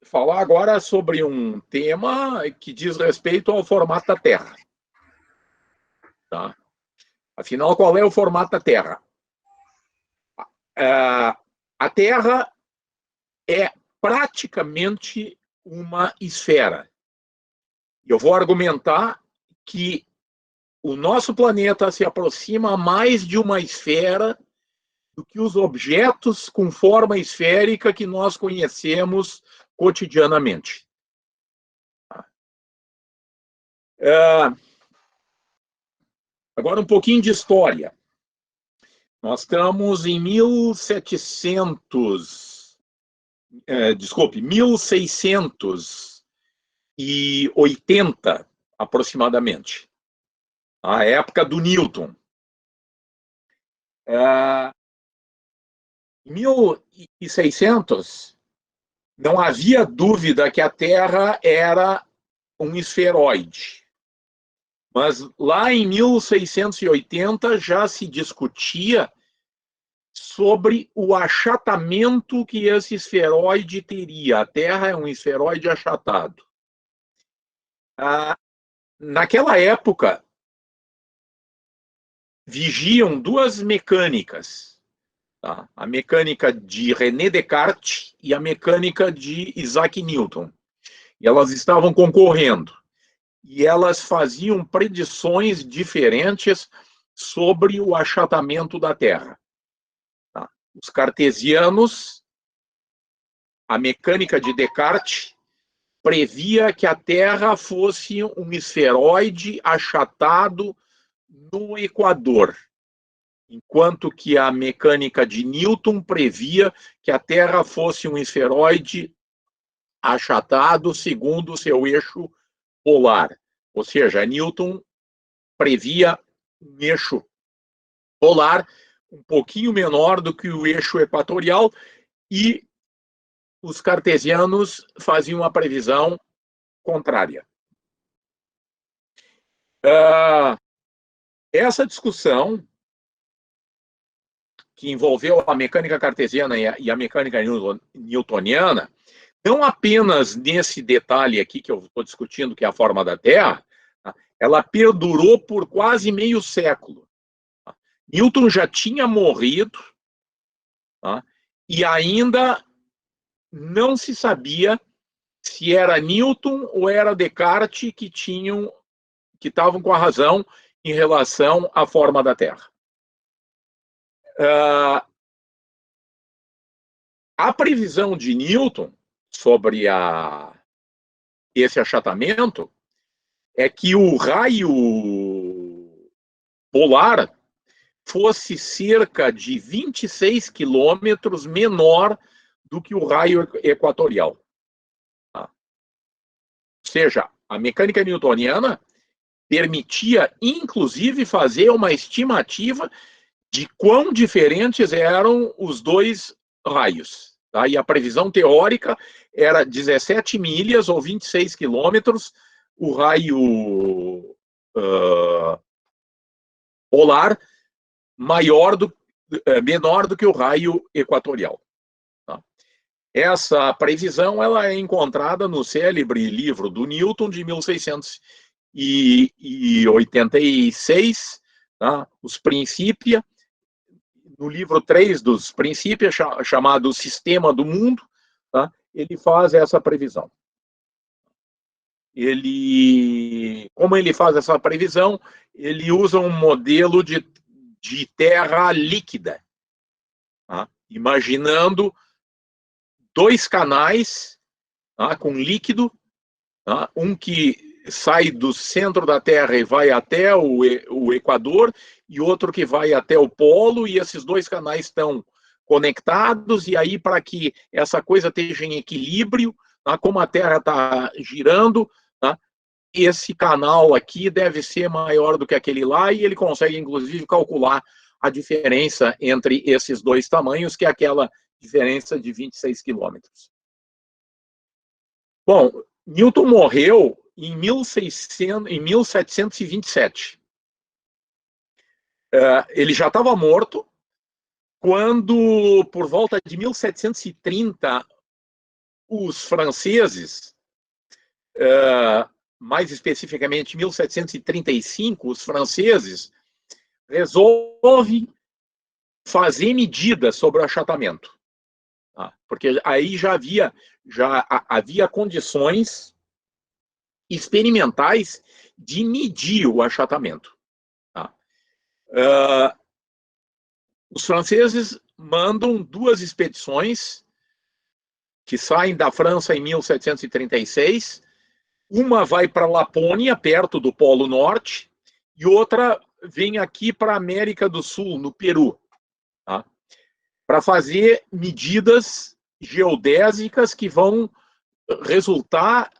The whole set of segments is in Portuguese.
falar agora sobre um tema que diz respeito ao formato da Terra. Tá? Afinal, qual é o formato da Terra? A Terra é praticamente uma esfera. Eu vou argumentar que o nosso planeta se aproxima mais de uma esfera do que os objetos com forma esférica que nós conhecemos cotidianamente. Agora, um pouquinho de história. Nós estamos em 1680, aproximadamente, a época do Newton. Em 1600, não havia dúvida que a Terra era um esferoide. Mas lá em 1680 já se discutia sobre o achatamento que esse esferoide teria. A Terra é um esferoide achatado. Naquela época, vigiam duas mecânicas, tá? A mecânica de René Descartes e a mecânica de Isaac Newton. E elas estavam concorrendo. E elas faziam predições diferentes sobre o achatamento da Terra. Tá? Os cartesianos, a mecânica de Descartes, previa que a Terra fosse um esferoide achatado no Equador, enquanto que a mecânica de Newton previa que a Terra fosse um esferoide achatado segundo o seu eixo polar. Ou seja, Newton previa um eixo polar um pouquinho menor do que o eixo equatorial e os cartesianos faziam a previsão contrária. Essa discussão, que envolveu a mecânica cartesiana e a mecânica newtoniana, não apenas nesse detalhe aqui que eu estou discutindo, que é a forma da Terra, ela perdurou por quase meio século. Newton já tinha morrido, e ainda não se sabia se era Newton ou era Descartes que estavam com a razão em relação à forma da Terra. A previsão de Newton sobre esse achatamento é que o raio polar fosse cerca de 26 quilômetros menor do que o raio equatorial. Ou seja, a mecânica newtoniana permitia, inclusive, fazer uma estimativa de quão diferentes eram os dois raios. Tá? E a previsão teórica era 17 milhas ou 26 quilômetros, o raio polar menor do que o raio equatorial. Tá? Essa previsão ela é encontrada no célebre livro do Newton de 1686, tá? Os Princípia, no livro 3 dos Princípios, chamado Sistema do Mundo, tá? Ele faz essa previsão. Como ele faz essa previsão, ele usa um modelo de terra líquida, tá? Imaginando dois canais, tá? Com líquido, tá? Um que sai do centro da Terra e vai até o Equador, e outro que vai até o polo, e esses dois canais estão conectados, e aí para que essa coisa esteja em equilíbrio, tá? Como a Terra está girando, tá? Esse canal aqui deve ser maior do que aquele lá, e ele consegue, inclusive, calcular a diferença entre esses dois tamanhos, que é aquela diferença de 26 quilômetros. Bom, Newton morreu em 1727. Ele já estava morto quando, por volta de 1730, os franceses, mais especificamente em 1735, os franceses resolvem fazer medidas sobre o achatamento. Tá? Porque aí já havia condições experimentais de medir o achatamento. Tá? Os franceses mandam 2 expedições que saem da França em 1736. Uma vai para Lapônia, perto do Polo Norte, e outra vem aqui para a América do Sul, no Peru, tá? Para fazer medidas geodésicas que vão resultar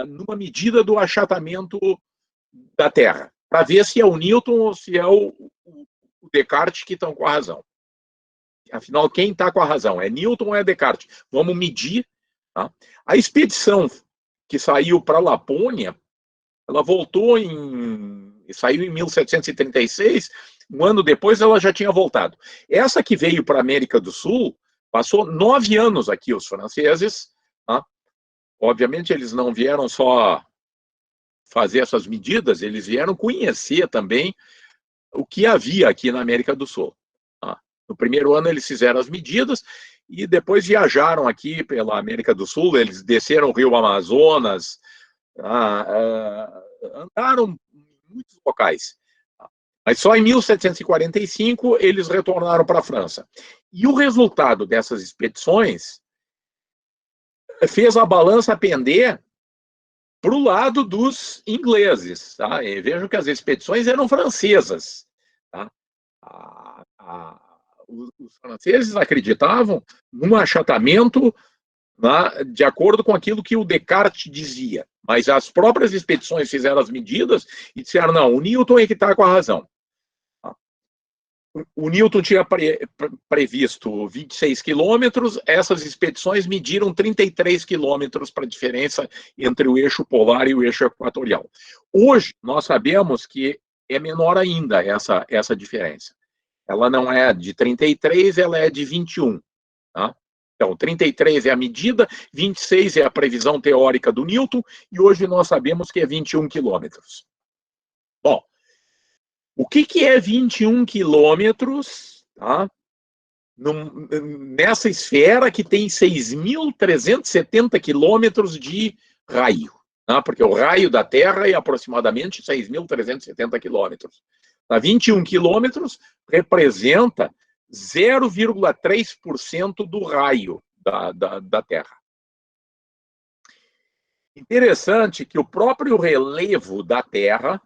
numa medida do achatamento da Terra, para ver se é o Newton ou se é o Descartes que estão com a razão. Afinal, quem está com a razão? É Newton ou é Descartes? Vamos medir. Tá? A expedição que saiu para Lapônia, ela voltou saiu em 1736, um ano depois ela já tinha voltado. Essa que veio para a América do Sul, passou 9 anos aqui, os franceses. Tá? Obviamente, eles não vieram só fazer essas medidas, eles vieram conhecer também o que havia aqui na América do Sul. Tá? No primeiro ano, eles fizeram as medidas e depois viajaram aqui pela América do Sul, eles desceram o rio Amazonas, andaram em muitos locais. Mas só em 1745 eles retornaram para a França. E o resultado dessas expedições fez a balança pender para o lado dos ingleses. Tá? E vejam que as expedições eram francesas. Tá? Os franceses acreditavam num achatamento, de acordo com aquilo que o Descartes dizia. Mas as próprias expedições fizeram as medidas e disseram, não, o Newton é que está com a razão. O Newton tinha previsto 26 quilômetros, essas expedições mediram 33 quilômetros para a diferença entre o eixo polar e o eixo equatorial. Hoje, nós sabemos que é menor ainda essa diferença. Ela não é de 33, ela é de 21. Tá? Então, 33 é a medida, 26 é a previsão teórica do Newton, e hoje nós sabemos que é 21 quilômetros. Bom, o que é 21 quilômetros, tá? Nessa esfera que tem 6.370 quilômetros de raio, tá? Porque o raio da Terra é aproximadamente 6.370 quilômetros. 21 quilômetros representa 0,3% do raio da Terra. Interessante que o próprio relevo da Terra,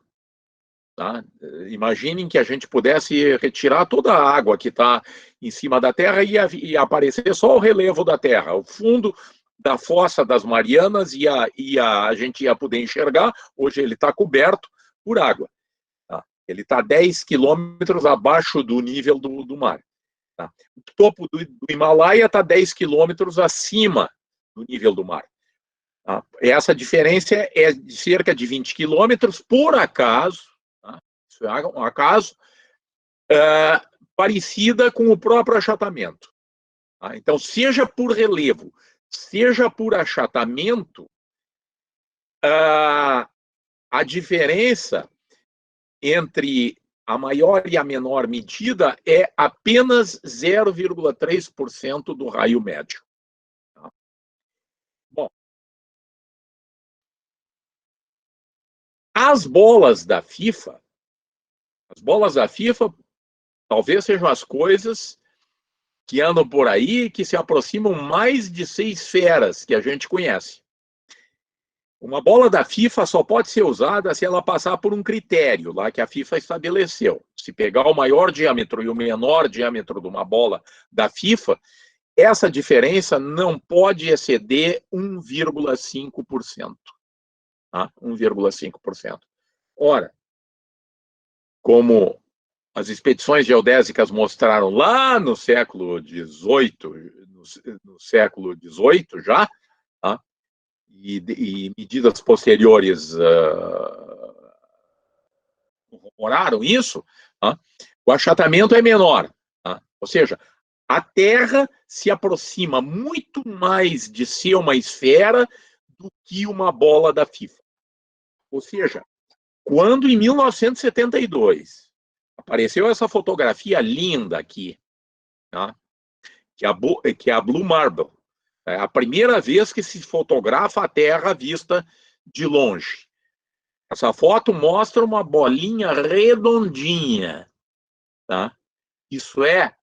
tá? Imaginem que a gente pudesse retirar toda a água que está em cima da Terra e aparecer só o relevo da Terra, o fundo da fossa das Marianas, e a gente ia poder enxergar. Hoje ele está coberto por água. Tá? Ele está 10 quilômetros abaixo do nível do mar. Tá? O topo do Himalaia está 10 quilômetros acima do nível do mar. Tá? Essa diferença é de cerca de 20 quilômetros, por acaso, tá? Isso é um acaso, parecida com o próprio achatamento. Tá? Então, seja por relevo, seja por achatamento, a diferença entre a maior e a menor medida é apenas 0,3% do raio médio. Tá? Bom, as bolas da FIFA talvez sejam as coisas que andam por aí que se aproximam mais de 6 esferas que a gente conhece. Uma bola da FIFA só pode ser usada se ela passar por um critério lá que a FIFA estabeleceu. Se pegar o maior diâmetro e o menor diâmetro de uma bola da FIFA, essa diferença não pode exceder 1,5%. Tá? 1,5%. Ora, como as expedições geodésicas mostraram lá no século XVIII, no século XVIII já, tá? E medidas posteriores corroboraram isso, tá? O achatamento é menor. Tá? Ou seja, a Terra se aproxima muito mais de ser uma esfera do que uma bola da FIFA. Ou seja, quando em 1972 apareceu essa fotografia linda aqui, tá? que é a Blue Marble, é a primeira vez que se fotografa a Terra vista de longe. Essa foto mostra uma bolinha redondinha, tá? Isso é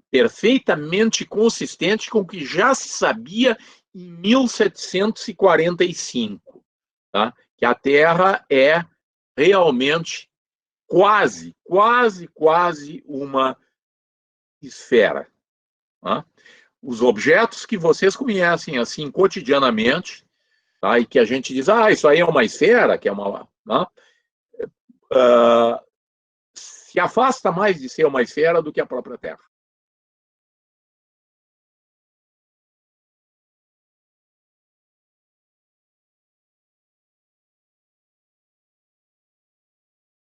perfeitamente consistente com o que já se sabia em 1745, tá? Que a Terra é realmente quase uma esfera. Tá? Os objetos que vocês conhecem assim cotidianamente, tá? E que a gente diz, isso aí é uma esfera, que é uma... Tá? Se afasta mais de ser uma esfera do que a própria Terra.